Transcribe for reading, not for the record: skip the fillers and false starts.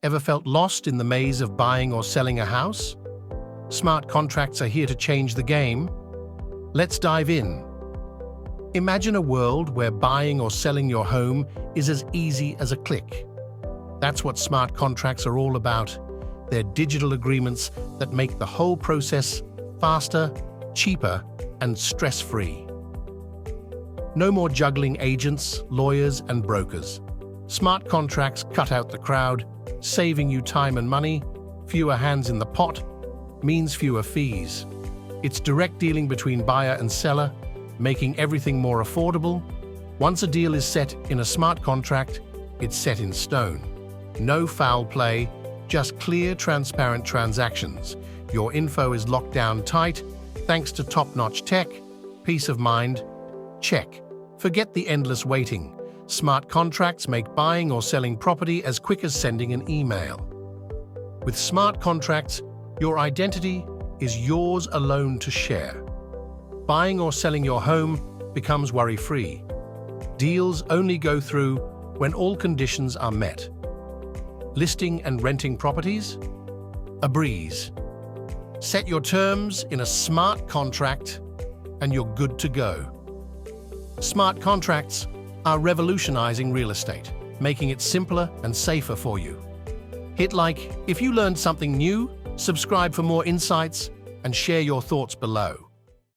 Ever felt lost in the maze of buying or selling a house? Smart contracts are here to change the game. Let's dive in. Imagine a world where buying or selling your home is as easy as a click. That's what smart contracts are all about. They're digital agreements that make the whole process faster, cheaper, and stress-free. No more juggling agents, lawyers, and brokers. Smart contracts cut out the crowd, saving you time and money. Fewer hands in the pot means fewer fees. It's direct dealing between buyer and seller, making everything more affordable. Once a deal is set in a smart contract, it's set in stone. No foul play, just clear, transparent transactions. Your info is locked down tight, thanks to top-notch tech. Peace of mind? Check. Forget the endless waiting. Smart contracts make buying or selling property as quick as sending an email. With smart contracts, your identity is yours alone to share. Buying or selling your home becomes worry-free. Deals only go through when all conditions are met. Listing and renting properties? A breeze. Set your terms in a smart contract and you're good to go. Smart contracts are revolutionizing real estate, making it simpler and safer for you. Hit like if you learned something new, subscribe for more insights, and share your thoughts below.